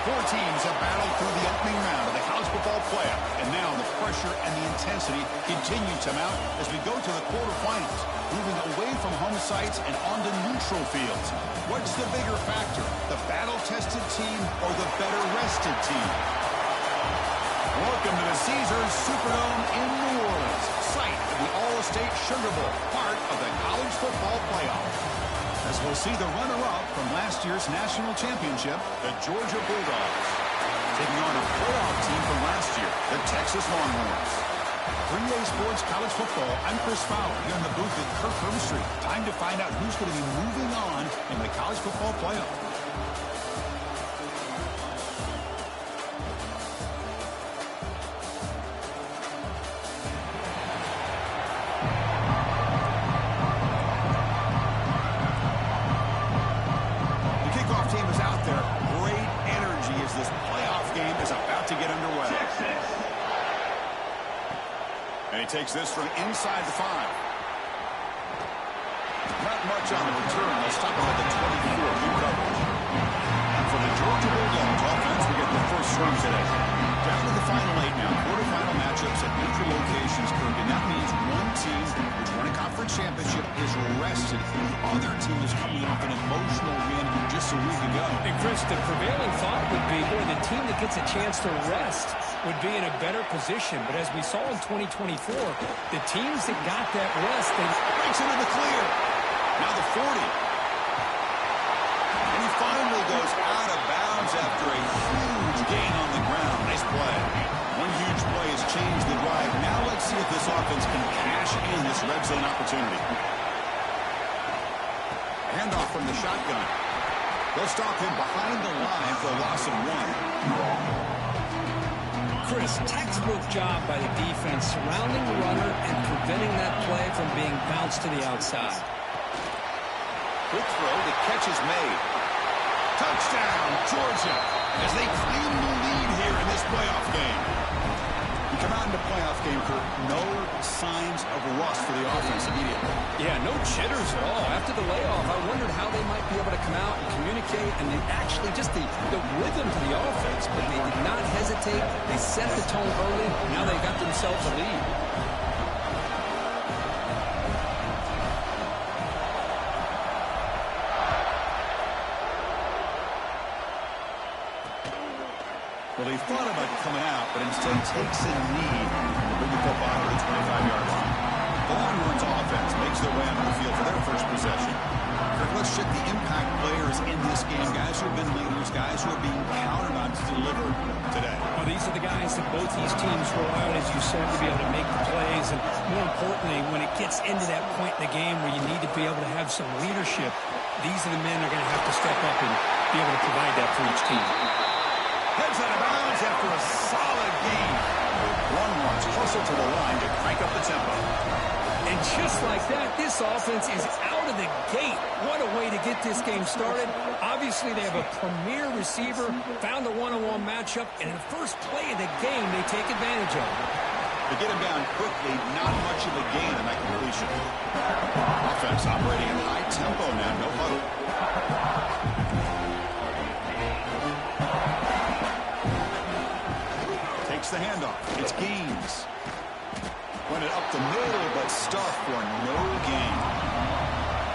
Four teams have battled through the opening round of the college football playoff, and now the pressure and the intensity continue to mount as we go to the quarterfinals, moving away from home sites and onto neutral fields. What's the bigger factor, the battle-tested team or the better-rested team? Welcome to the Caesars Superdome in New Orleans, site of the All-State Sugar Bowl, part of the college football playoff. As we'll see the runner-up from last year's national championship, the Georgia Bulldogs, taking on a playoff team from last year, the Texas Longhorns. 3A Sports College Football, I'm Chris Fowler here in the booth at Kirk Street. Time to find out who's going to be moving on in the college football playoff. And he takes this from inside the 5. Not much on the return. They'll stop him at the 24. Good coverage. And for the Georgia Bulldogs offense, we get the first swing today. Down to the final 8 now. Quarterfinal matchups at neutral locations, Kirk. And that means one team which won a conference championship is rested. The other team is coming off an emotional win just a week ago. And Chris, the prevailing thought would be, boy, the team that gets a chance to rest would be in a better position. But as we saw in 2024, the teams that got that rest, they breaks into the clear. Now the 40. And he finally goes out of bounds after a huge gain on the ground. Nice play. One huge play has changed the drive. Now let's see if this offense can cash in this red zone opportunity. Handoff from the shotgun. They'll stop him behind the line for a loss of 1. Chris, textbook job by the defense surrounding the runner and preventing that play from being bounced to the outside. Quick throw, the catch is made. Touchdown, Georgia, as they claim the lead here in this playoff game. You come out in the playoff game, Kirk, no signs of rust for the offense immediately. Yeah, no jitters at all. After the layoff, I wondered how they might be able to come out and communicate, and they actually just the rhythm to the offense, but they did not hesitate. They set the tone early. Now they got themselves a lead. Well, he thought about coming out, but instead takes a knee to bring the football to the 25-yard line. The Longhorns offense makes their way onto the field for their first possession. Let's check the impact players in this game, guys who have been leaders, guys who are being counted on to deliver today. Well, these are the guys that both these teams rely on, as you said, to be able to make the plays. And more importantly, when it gets into that point in the game where you need to be able to have some leadership, these are the men that are going to have to step up and be able to provide that for each team. Heads out of bounds after a solid gain. Longhorns hustle to the line to crank up the tempo. And just like that, this offense is out of the gate. What a way to get this game started. Obviously, they have a premier receiver, found a one-on-one matchup, and in the first play of the game, they take advantage of it. To get him down quickly, not much of a gain on that completion. Offense operating in high tempo now, no huddle. Takes the handoff. It's Gaines. Run it up the middle, but stuffed for no gain.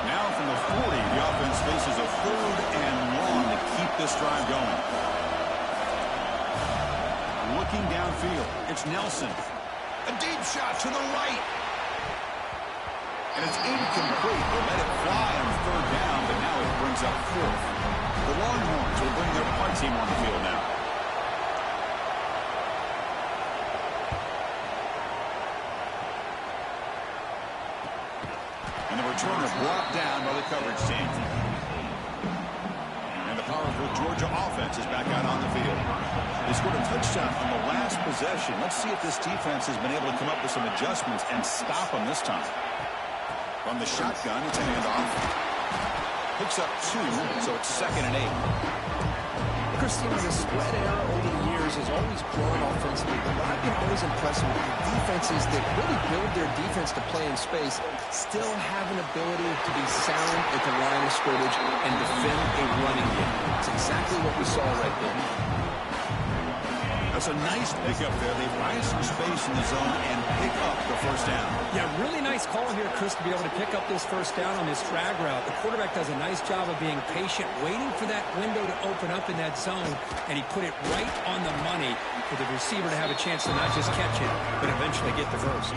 Now from the 40, the offense faces a 3rd and long to keep this drive going. Looking downfield, it's Nelson. A deep shot to the right. And it's incomplete. They'll let it fly on 3rd down, but now it brings up 4th. The Longhorns will bring their punt team on the field now. And the returner brought down by the coverage team. And the powerful Georgia offense is back out on the field. They scored a touchdown on the last possession. Let's see if this defense has been able to come up with some adjustments and stop them this time. From the shotgun, it's a handoff. Picks up 2, so it's 2nd and 8. Christine, the spread error over the years has always grown offensively, but what I've been always impressed with the defenses that really build their defense to play in space still have an ability to be sound at the line of scrimmage and defend a running game. It's exactly exactly what we saw right there. That's a nice pickup there. They find some space in the zone and pick up the first down. Yeah, really nice call here, Chris, to be able to pick up this first down on this drag route. The quarterback does a nice job of being patient, waiting for that window to open up in that zone, and he put it right on the money for the receiver to have a chance to not just catch it, but eventually get the first.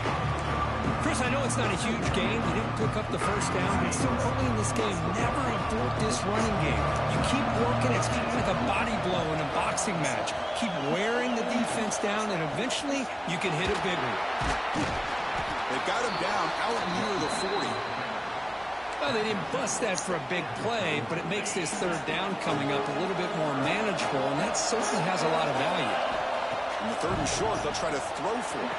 Chris, I know it's not a huge game. You didn't pick up the first down, but still early in this game, never abort this running game. You keep working. It's kind of like a body blow in a boxing match. Keep wearing the defense down, and eventually you can hit a big one. They've got him down out near the 40. Well, they didn't bust that for a big play, but it makes this third down coming up a little bit more manageable, and that certainly has a lot of value. On the 3rd and short, they'll try to throw for it.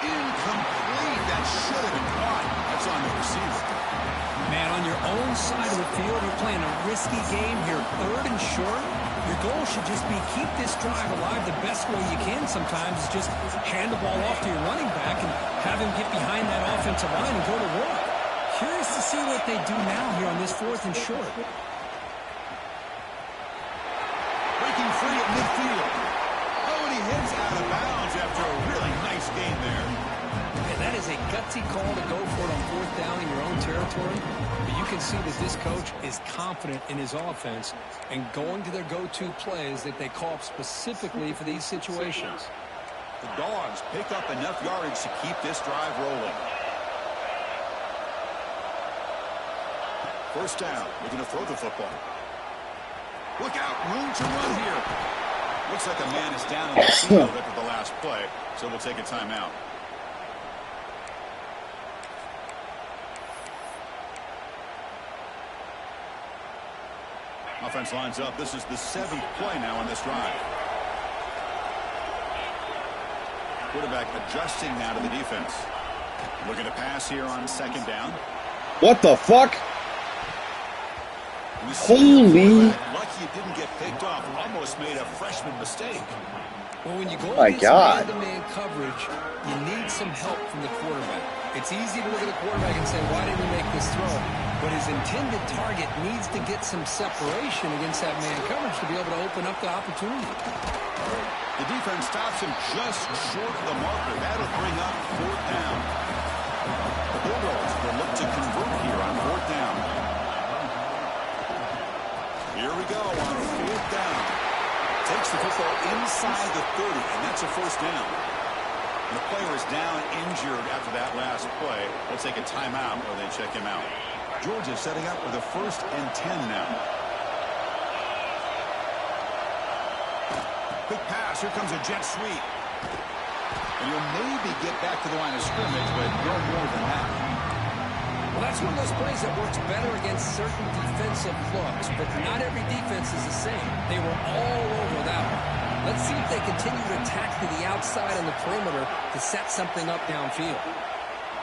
Incomplete. That should have been caught. That's on the receiver. Man, on your own side of the field, you're playing a risky game here. 3rd and short, your goal should just be keep this drive alive the best way you can sometimes is just hand the ball off to your running back and have him get behind that offensive line and go to work. Curious to see what they do now here on this 4th and short. Breaking free at midfield. Oh, and he heads out of bounds after a really nice game there. And that is a gutsy call to go for it on 4th down in your own territory. But you can see that this coach is confident in his offense and going to their go-to plays that they call up specifically for these situations. The Dogs pick up enough yardage to keep this drive rolling. 1st down. We're going to throw the football. Look out. Room to run here. Looks like a man is down in the field after the last play, so we'll take a timeout. Offense lines up. This is the 7th play now on this drive. Quarterback adjusting now to the defense. Looking to pass here on 2nd down. What the fuck? Holy. Lucky it didn't get picked off. Almost made a freshman mistake. Well, when you go My against God. man-to-man coverage, you need some help from the quarterback. It's easy to look at the quarterback and say, why didn't he make this throw? But his intended target needs to get some separation against that man coverage to be able to open up the opportunity. The defense stops him just short of the marker. That'll bring up 4th down. The Bulldogs will look to convert here on 4th down. Here we go on 4th down. Takes the football inside the 30, and that's a 1st down. And the player is down injured after that last play. We'll take a timeout or they check him out. Georgia setting up with a 1st and 10 now. Quick pass. Here comes a jet sweep. And he'll maybe get back to the line of scrimmage, but no more than that. Well, that's one of those plays that works better against certain defensive looks, but not every defense is the same. They were all over that one. Let's see if they continue to attack to the outside on the perimeter to set something up downfield.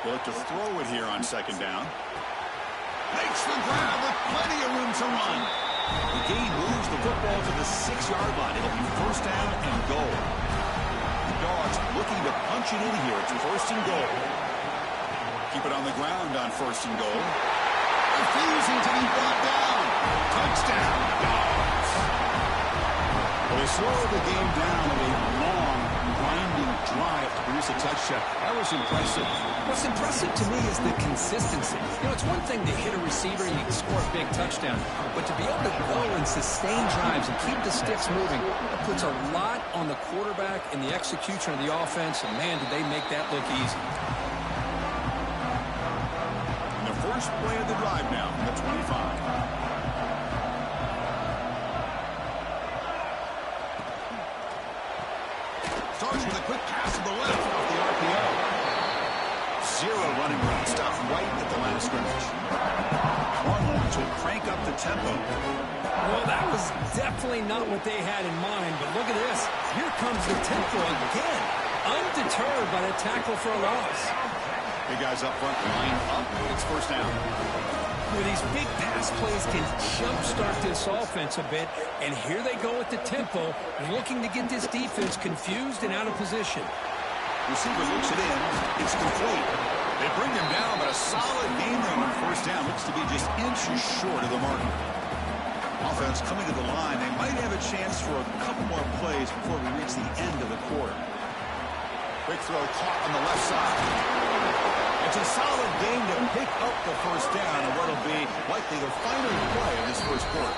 They'll look to throw it here on 2nd down. Makes the grab with plenty of room to run. The gain moves the football to the 6-yard line. It'll be 1st down and goal. The Dogs looking to punch it in here. It's 1st and goal. Keep it on the ground on 1st and goal. Refusing to be brought down. Touchdown, Dogs. Well, they slowed the game down with a long, grinding drive to produce a touchdown. That was impressive. What's impressive to me is the consistency. You know, it's one thing to hit a receiver and you can score a big touchdown, but to be able to go and sustain drives and keep the sticks moving, it puts a lot on the quarterback and the execution of the offense, and man, did they make that look easy. And the first play of the drive now from the 25. Starts with a quick pass to the left off the RPO. 0 running room. Stopped right at the line of scrimmage. Longhorns will crank up the tempo. Well, that was definitely not what they had in mind, but look at this. Here comes the tempo again. Undeterred by the tackle for a loss. Big guys up front, line up. It's 1st down. Well, these big pass plays can jumpstart this offense a bit, and here they go at the tempo, looking to get this defense confused and out of position. Receiver looks it in. It's complete. They bring him down, but a solid gain there on 1st down. Looks to be just inches short of the mark. Offense coming to the line. They might couple more plays before we reach the end of the quarter. Quick throw caught on the left side. It's a solid game to pick up the first down in what will be likely the final play of this first quarter.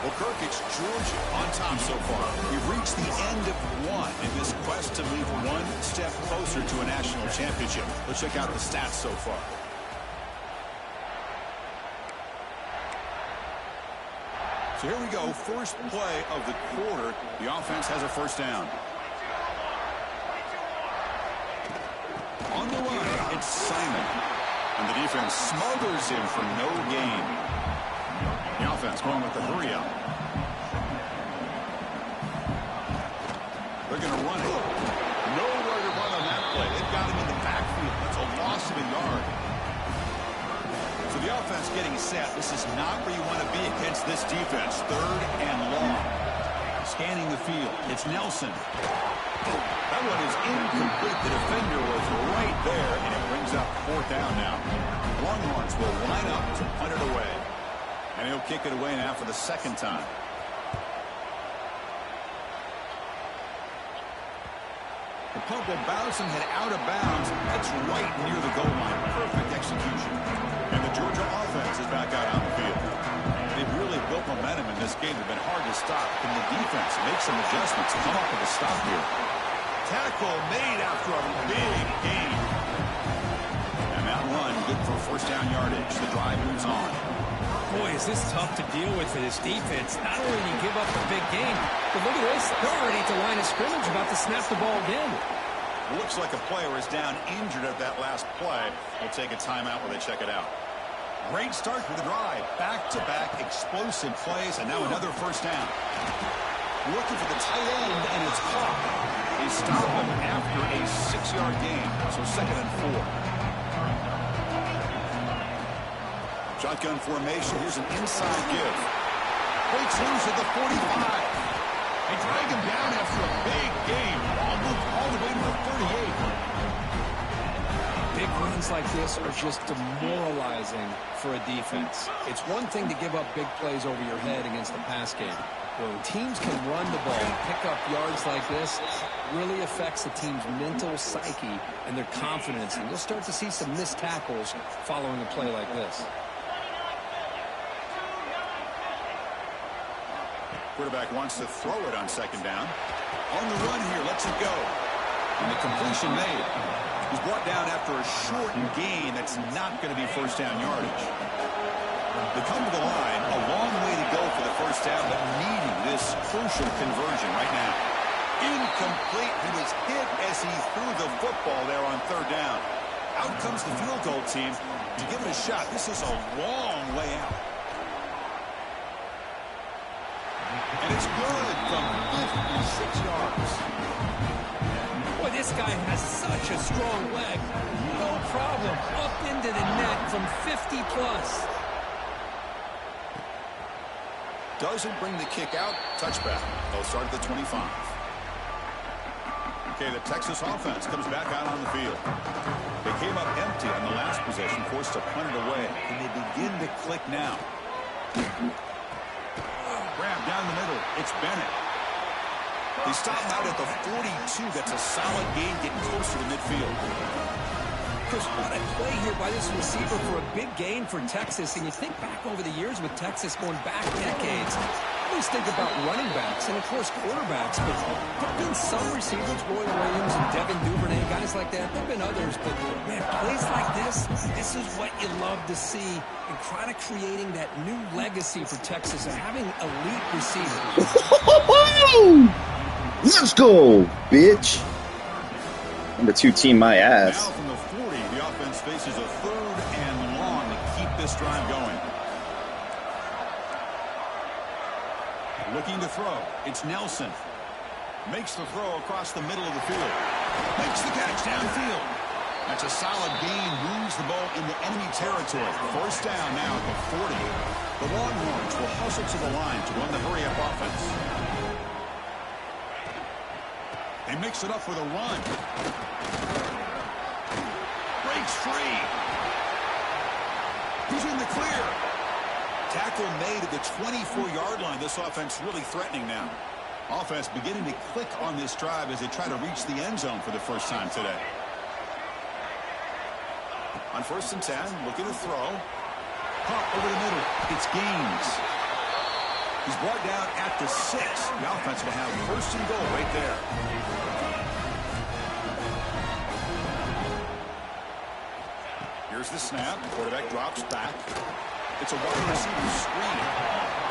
Well, Kirk, it's Georgia on top so far. We've reached the end of one in this quest to move one step closer to a national championship. Let's check out the stats so far. So here we go, first play of the quarter. The offense has a first down. On the run, it's Simon. And the defense smothers him for no gain. The offense going with the hurry up. They're going to run it. Nowhere to run on that play. They've got him in the backfield. That's a loss of a yard. So the offense getting set. This is not where you want to be against this defense. Third and long. Scanning the field. It's Nelson. That one is incomplete. The defender was right there, and it brings up fourth down now. Longhorns will line up to punt it away. And he'll kick it away now for the second time. The punt will bounce and head out of bounds. That's right near the goal line. Perfect execution. And the Georgia offense is back out on the field. They've really built momentum in this game. They've been hard to stop. Can the defense make some adjustments? Come up with a stop here. Tackle made after a big gain. And that run good for first down yardage. The drive moves on. Boy, is this tough to deal with for this defense. Not only do you give up a big game, but look at this. They're already at the line of scrimmage about to snap the ball again. Looks like a player is down injured at that last play. We'll take a timeout while they check it out. Great start for the drive. Back-to-back explosive plays, and now another first down. Looking for the tight end, and it's caught. They stop him after a 6-yard gain, so second and 4. Shotgun formation. Here's an inside give. Breaks loose at the 45. They drag him down after a big game. All the way to the 38. Big runs like this are just demoralizing for a defense. It's one thing to give up big plays over your head against the pass game. When teams can run the ball and pick up yards like this, it really affects the team's mental psyche and their confidence. And you'll start to see some missed tackles following a play like this. Quarterback wants to throw it on second down. On the run here, lets it go. And the completion made. He's brought down after a shortened gain that's not going to be first down yardage. They come to the line, a long way to go for the first down, but needing this crucial conversion right now. Incomplete. He was hit as he threw the football there on third down. Out comes the field goal team to give it a shot. This is a long way out. And it's good from 56 yards. Boy, this guy has such a strong leg. No problem. Up into the net from 50 plus. Doesn't bring the kick out. Touchback. They'll start at the 25. Okay, the Texas offense comes back out on the field. They came up empty on the last possession, forced to punt it away. And they begin to click now. Grab down the middle. It's Bennett. They stop out at the 42. That's a solid gain, getting closer to midfield. Chris, what a play here by this receiver for a big gain for Texas. And you think back over the years with Texas going back decades, I always think about running backs and, of course, quarterbacks. But there have been some receivers, Roy Williams and Devin Duvernay, guys like that. There have been others. But, man, plays like this is what you love to see. And kind of creating that new legacy for Texas and having elite receivers. Let's go, bitch. Number 2 team my ass. Now from the 40, the offense faces a third and long to keep this drive going. Looking to throw. It's Nelson. Makes the throw across the middle of the field. Makes the catch downfield. That's a solid gain. Moves the ball into enemy territory. First down now at the 40. The Longhorns will hustle to the line to run the hurry-up offense. They mix it up with a run. Breaks free. He's in the clear. Tackle made at the 24-yard line. This offense really threatening now. Offense beginning to click on this drive as they try to reach the end zone for the first time today. On 1st and 10, looking to throw. Pop over the middle. It's Gaines. He's brought down at the 6. The offense will have 1st and goal right there. Here's the snap. Quarterback drops back. It's a wide receiver screen.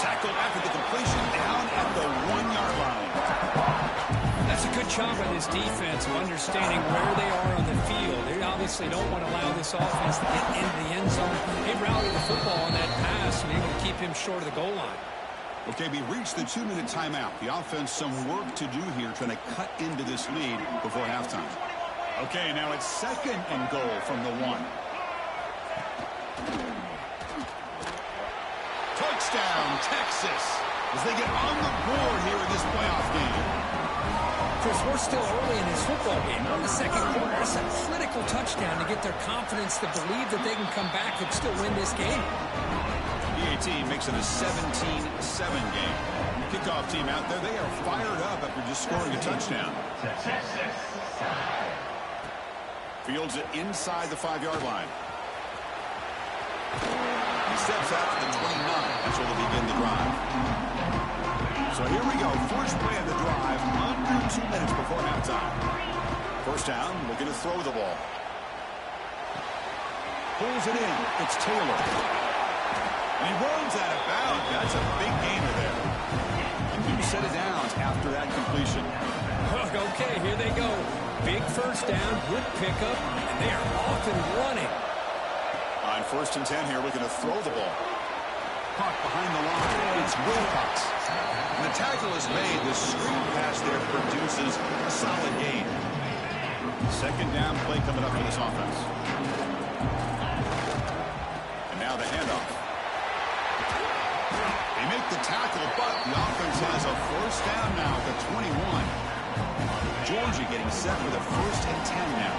Tackled after the completion down at the 1-yard line. That's a good job by this defense of understanding where they are on the field. They obviously don't want to allow this offense to get into the end zone. They rallied the football on that pass and able to keep him short of the goal line. Okay, we reached the 2-minute timeout. The offense some work to do here trying to cut into this lead before halftime. Okay, now it's 2nd and goal from the 1. Touchdown, Texas, as they get on the board here in this playoff game. Chris, we're still early in this football game. We're in the 2nd quarter. It's a critical touchdown to get their confidence to believe that they can come back and still win this game. The team makes it a 17-7 game. Kickoff team out there, they are fired up after just scoring a touchdown. Fields it inside the 5-yard line. He steps out to the 29. That's where they'll begin the drive. So here we go. First play of the drive. Under 2 minutes before halftime. 1st down. Looking to throw the ball. Pulls it in. It's Taylor. And he runs out of bounds. That's a big gainer there. And you set it down after that completion. Okay, here they go. Big 1st down. Good pickup. And they are off and running. On 1st and 10 here, looking to throw the ball. Caught behind the line. It's Wilcox. And the tackle is made. The screen pass there produces a solid gain. 2nd down play coming up for this offense. And now the handoff. They make the tackle, but the offense has a 1st down now at the 21. Georgia getting set for the 1st and 10 now.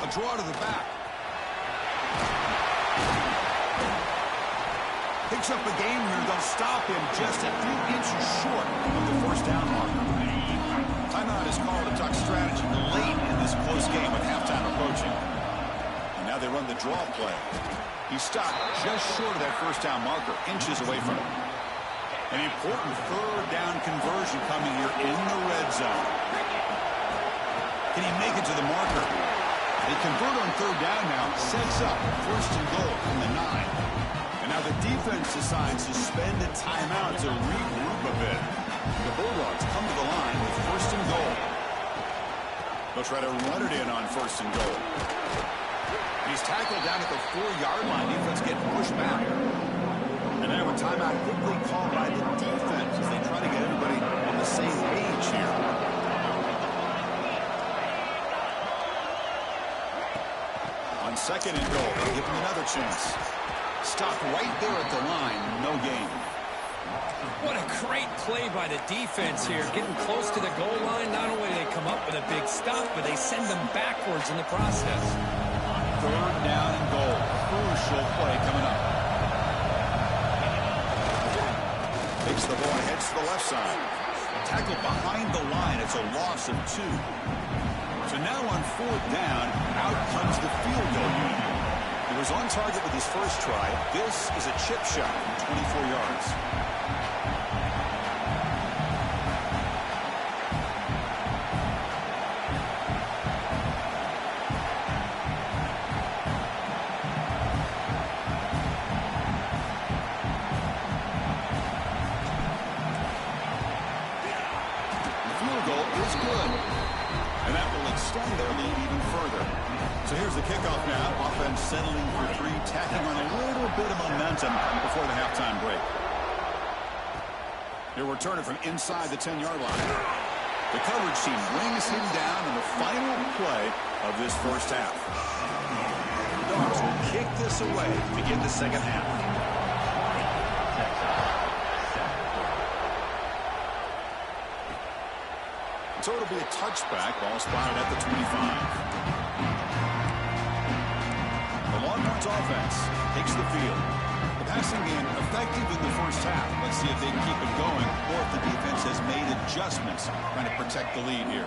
Draw to the back. Picks up a game here. They'll stop him just a few inches short of the 1st down marker. Timeout is called to talk strategy late in this close game with halftime approaching. And now they run the draw play. He stopped just short of that 1st down marker, inches away from it. An important 3rd down conversion coming here in the red zone. Can he make it to the marker? They convert on 3rd down now, sets up 1st and goal from the 9. And now the defense decides to spend a timeout to regroup a bit. The Bulldogs come to the line with 1st and goal. They'll try to run it in on 1st and goal. He's tackled down at the 4-yard line. Defense getting pushed back. And now a timeout quickly called by the defense as they try to get everybody on the same page here. On 2nd and goal, they'll give him another chance. Stopped right there at the line, no gain. What a great play by the defense here. Getting close to the goal line, not only do they come up with a big stop, but they send them backwards in the process. 3rd down and goal. Crucial play coming up. Takes the ball, heads to the left side. Tackled behind the line. It's a loss of 2. So now on 4th down, out comes the field goal unit. He was on target with his first try. This is a chip shot from 24 yards. The field goal is good. And that will extend their lead even further. So here's the kickoff now. Offense settling for 3, tacking on a little bit of momentum before the halftime break. He'll return it from inside the 10-yard line. The coverage team brings him down in the final play of this first half. The Dogs will kick this away to begin the second half. So it'll be a touchback. Ball spotted at the 25. The Longhorns Browns offense takes the field. The passing game effective in the first half. Let's see if they can keep it going or if the defense has made adjustments trying to protect the lead here.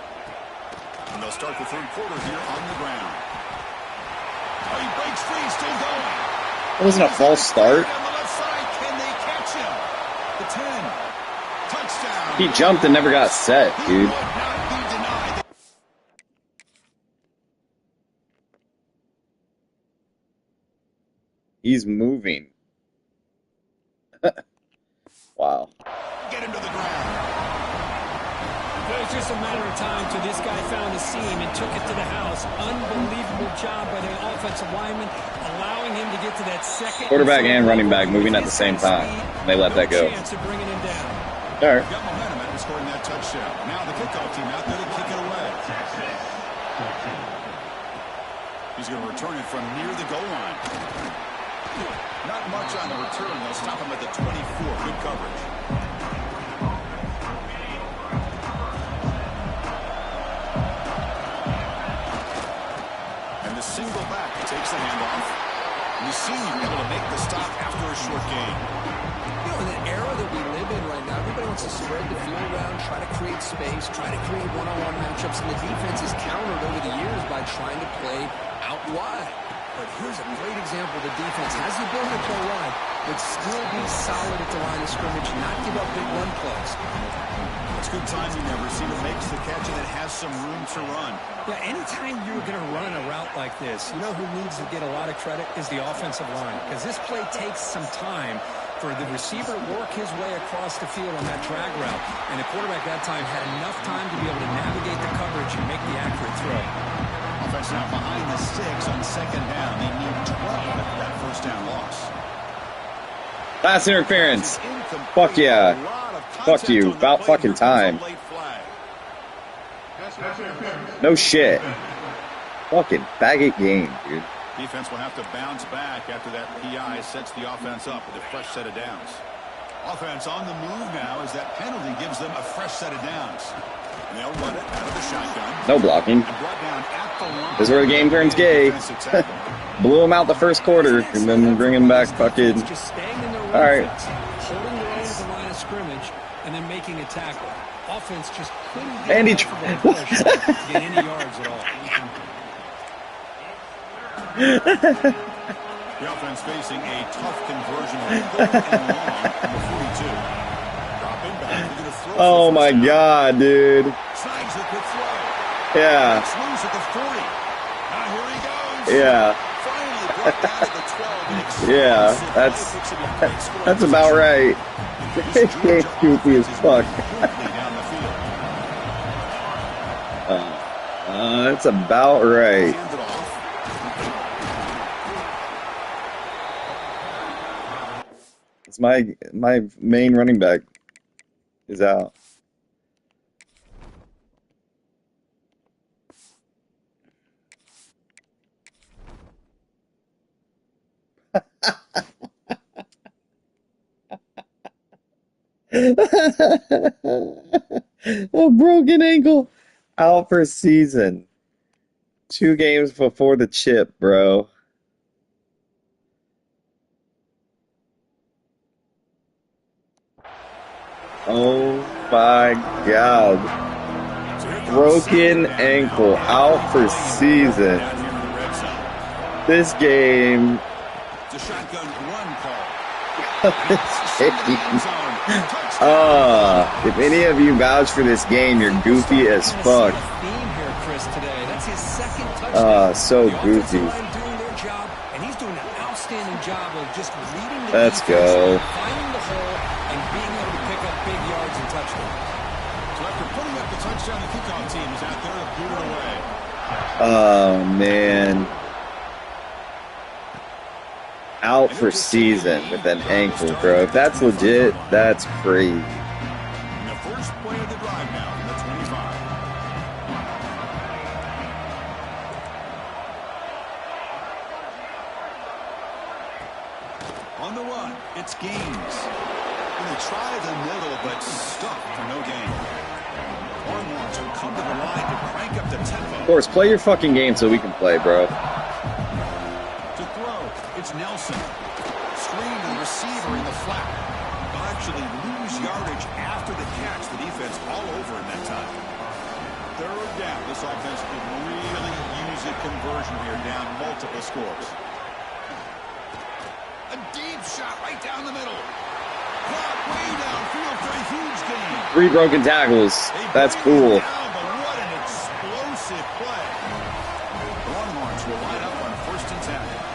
And they'll start the third quarter here on the ground. Oh, he breaks free, still going. It wasn't a false start. On the left side, can they catch him? The 10. Touchdown. He jumped and never got set, dude. He would not be denied. He's moving. Wow. Get him to the ground. It was just a matter of time till this guy found a seam and took it to the house. Unbelievable job by the offensive lineman, allowing him to get to that second. Quarterback and running back moving at the same time. They let that go. Chance of bringing him down. All right. Got momentum after scoring that touchdown. Now the kickoff team out there to kick it away. He's going to return it from near the goal line. Not much on the return. They'll stop him at the 24. Good coverage. And the single back takes the handoff. And the senior able to make the stop after a short gain. You know, in the era that we live in right now, everybody wants to spread the field around, try to create space, try to create one-on-one matchups, and the defense is countered over the years by trying to play out wide. But here's a great example. The defense has the ability to play wide, but still be solid at the line of scrimmage, not give up big run plays. It's good timing there. Receiver makes the catch and it has some room to run. Yeah, anytime you're going to run a route like this, you know who needs to get a lot of credit is the offensive line. Because this play takes some time for the receiver to work his way across the field on that drag route. And the quarterback that time had enough time to be able to navigate the coverage and make the accurate throw. Offense now behind the 6 on second down. They need 12 after that first down loss. Pass interference. Fuck yeah. Fuck you. About fucking time. No shit. Fucking faggot game, dude. Defense will have to bounce back after that PI sets the offense up with a fresh set of downs. Offense on the move now as that penalty gives them a fresh set of downs. And they'll run it out of the shotgun. No blocking. This is where the game turns gay. Blew him out the first quarter and then bring him back fucking. All right. Holding their own at the line of scrimmage and then making a tackle. Offense just couldn't get Andy enough of a push to get any yards at all. The offense facing a tough conversion on the 42. Dropping back, they're gonna throw. Oh my god, dude. Snags it with throw. Yeah. Swings at the 40. Now here he goes. Yeah. Finally brought down at the 12. Yeah, that's about right. This game's goofy as fuck. That's about right. It's my main running back is out. A broken ankle. Out for season. 2 games before the chip, bro. Oh my god. Broken ankle. Out for season. This game. It's a shotgun run call. If any of you vouch for this game, you're goofy as fuck. So goofy. Let's go. Finding the hole and being able to pick up big yards and touchdowns. So after putting up the touchdown, the kickoff team is out there to boot it away. Oh man. Out for season with an ankle, bro. If that's legit, that's crazy. And the first play of the drive now from the 25. On the run, it's Gaines. And they try the middle, but stuck for no gain. Hornwalks will come to the line to crank up the tempo. Of course, play your fucking game so we can play, bro. To throw. It's Nelson. Screen to the receiver in the flat. They'll actually lose yardage after the catch. The defense all over in that time. Third down. This offense could really use a conversion here, down multiple scores. A deep shot right down the middle. Caught way downfield for a huge gain. 3 broken tackles. That's cool. Down, but what an explosive play. The Longhorns will line up on 1st and 10.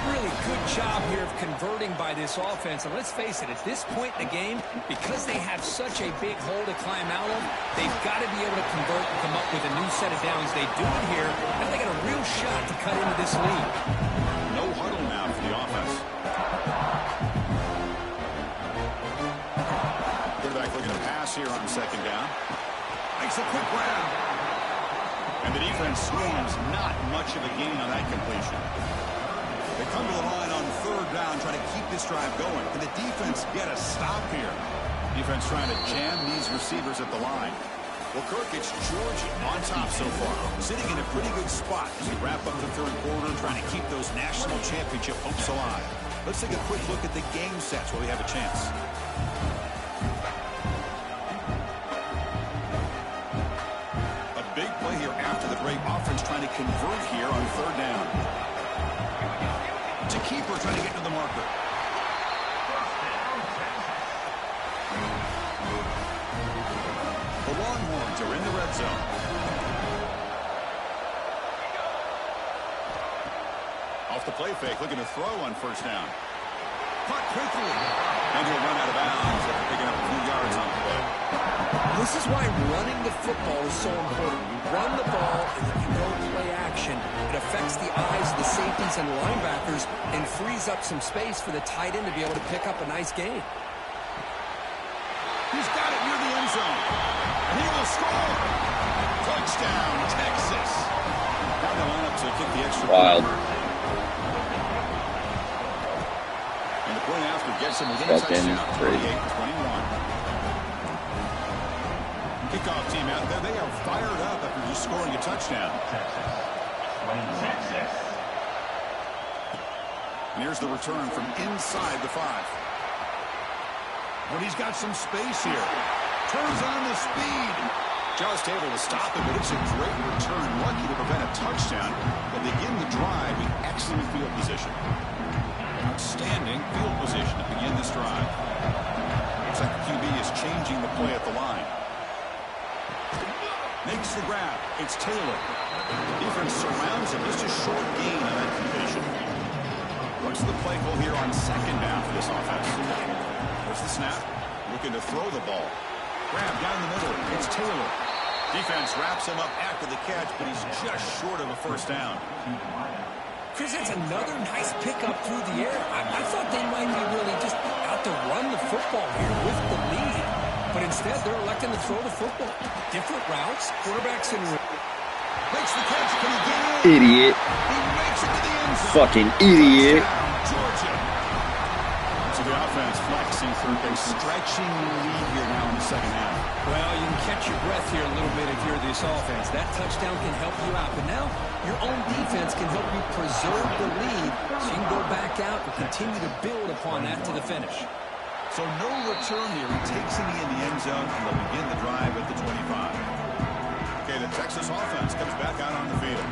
Really good job here of converting by this offense. And let's face it, at this point in the game, because they have such a big hole to climb out of, they've got to be able to convert and come up with a new set of downs. They do it here, and they got a real shot to cut into this lead. No huddle now for the offense. Quarterback looking to pass here on 2nd down. Makes a quick grab. And the defense swings not much of a gain on that completion. They come to the line on 3rd down, trying to keep this drive going. Can the defense get a stop here? Defense trying to jam these receivers at the line. Well, Kirk, it's Georgia on top so far, sitting in a pretty good spot as we wrap up the 3rd quarter, trying to keep those national championship hopes alive. Let's take a quick look at the game sets while we have a chance. A big play here after the great offense, trying to convert here on 3rd down. To keeper trying to get to the marker. The Longhorns are in the red zone. Off the play fake, looking to throw on 1st down. Caught quickly. And he'll run out of bounds after picking up a few yards on the play. This is why running the football is so important. You run the ball and then you go play action. It affects the eyes of the safeties and linebackers and frees up some space for the tight end to be able to pick up a nice gain. He's got it near the end zone. And he will score. Touchdown, Texas. Now the lineup to kick the extra Wild. point. And the point after gets him within a touchdown, 28-21. Kickoff team out there. They are fired up after just scoring a touchdown. And here's the return from inside the 5. But he's got some space here. Turns on the speed. Just able to stop it, but it's a great return. Lucky to prevent a touchdown. But begin the drive with excellent field position. Outstanding field position to begin this drive. Looks like the QB is changing the play at the line. Makes the grab. It's Taylor. Defense surrounds him. Just a short gain on that completion. What's the play goal here on 2nd down for this offense? There's the snap. Looking to throw the ball. Grab down the middle. It's Taylor. Defense wraps him up after the catch, but he's just short of a 1st down. Chris, that's another nice pickup through the air. I thought they might be really just out to run the football here with the lead. But instead, they're electing to throw the football. Different routes, quarterbacks in. Makes the catch. Can he get in? Idiot. He makes it to the end zone. Fucking idiot. Georgia. So the offense flexing through a stretching lead here now in the 2nd half. Well, you can catch your breath here a little bit if you're this offense. That touchdown can help you out. But now, your own defense can help you preserve the lead so you can go back out and continue to build upon that to the finish. So no return here. He takes it in the end zone, and they'll begin the drive at the 25. Okay, the Texas offense comes back out on the field.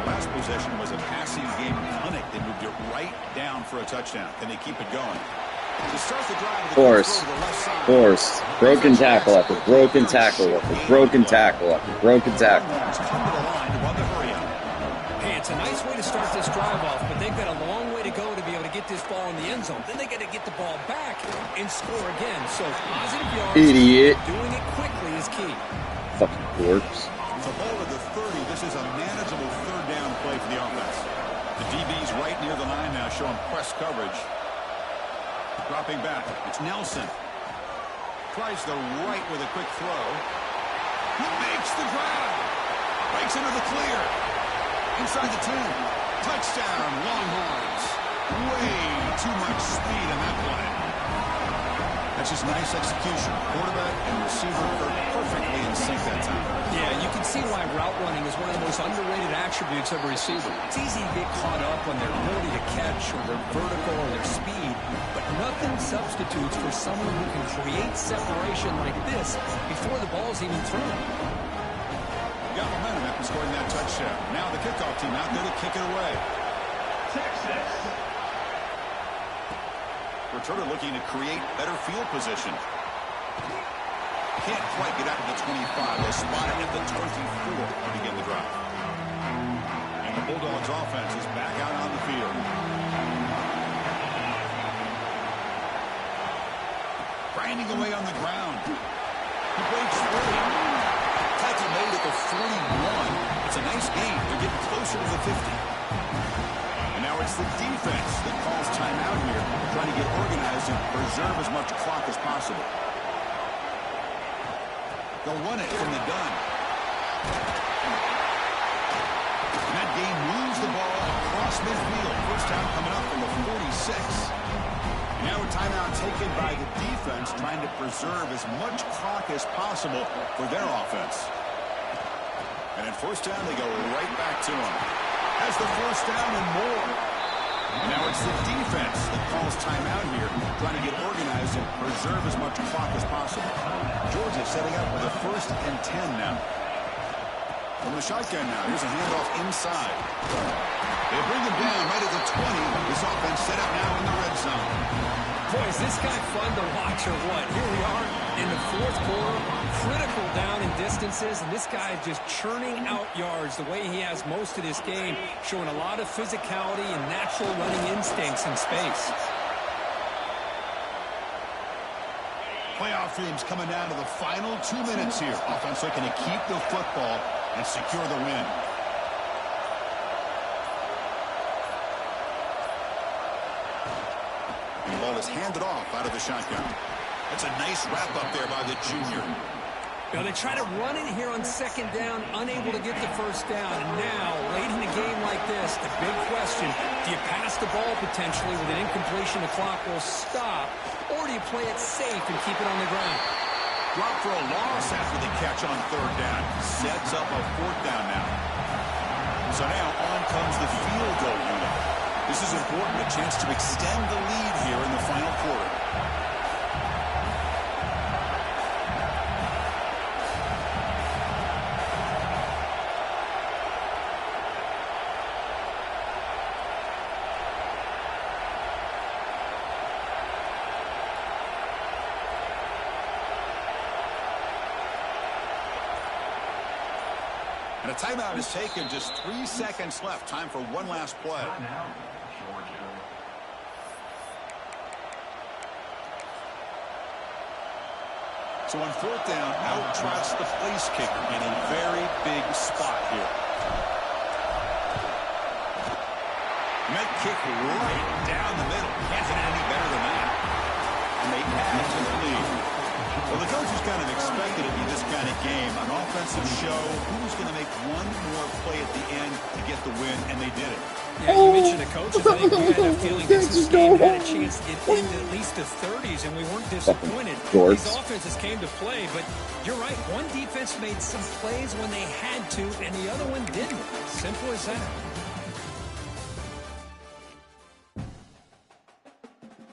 The last possession was a passing game panic. They moved it right down for a touchdown. Can they keep it going? To start the drive, Force. Broken tackle after broken tackle after broken tackle after broken tackle. Hey, it's a nice way to start this drive off, but they've got a long way to go to be able to get this ball in the end zone. Then they got to get the ball back and score again. So positive yards. Idiot. Doing it quickly is key. Fucking corpse. The ball at the 30. This is a manageable 3rd down play for the offense. The DB's right near the line now, showing press coverage. Dropping back. It's Nelson. Tries the right with a quick throw. He makes the grab. Breaks into the clear. Inside the 10. Touchdown, Longhorns. Way too much speed in that play. That's just nice execution. Quarterback and receiver are perfectly in sync that time. Yeah, you can see why route running is one of the most underrated attributes of a receiver. It's easy to get caught up on their ability to catch or their vertical or their speed, but nothing substitutes for someone who can create separation like this before the ball's even thrown. Got momentum after scoring that touchdown. Now the kickoff team out there to kick it away. Texas. Returner looking to create better field position. Can't quite get out to the 25. They'll spot it at the 24 to begin the drive. And the Bulldogs offense is back out on the field. Grinding away on the ground. He breaks free. Tackle made at the 41. It's a nice gain. They're getting closer to the 50. Now it's the defense that calls timeout here, trying to get organized and preserve as much clock as possible. They'll run it from the gun. And that game moves the ball across midfield. First down coming up from the 46. And now a timeout taken by the defense, trying to preserve as much clock as possible for their offense. And at first down, they go right back to him. Has the first down and more. And now it's the defense that calls timeout here, trying to get organized and preserve as much clock as possible. Georgia setting up with a 1st and 10 now. From the shotgun now, here's a handoff inside. They bring him down right at the 20. This offense set up now in the red zone. Boy, is this guy fun to watch or what? Here we are in the 4th quarter, critical down in distances, and this guy is just churning out yards the way he has most of this game, showing a lot of physicality and natural running instincts in space. Playoff dreams coming down to the final 2 minutes here. Offense looking to keep the football and secure the win. The ball is handed off out of the shotgun. That's a nice wrap up there by the junior. Now they try to run it here on 2nd down, unable to get the first down. And now, late in a game like this, the big question, do you pass the ball potentially with an incompletion? The clock will stop, or do you play it safe and keep it on the ground? Drop for a loss after the catch on 3rd down. Sets up a 4th down now. So now on comes the field goal unit. This is important, a chance to extend the lead here in the final quarter. And a timeout is taken. Just 3 seconds left. Time for one last play. So on 4th down, out trots the place kicker in a very big spot here. And that kick right down the middle. Can't hit it any better than that. And they add to the lead. Well, the coaches kind of expected it to be this kind of game. An offensive show. Who's going to make one more play at the end to get the win? And they did it. Yeah, you mentioned the coaches. I think we had a feeling this game had a chance to get into at least the 30s, and we weren't disappointed. These offenses came to play, but you're right. One defense made some plays when they had to, and the other one didn't. Simple as that.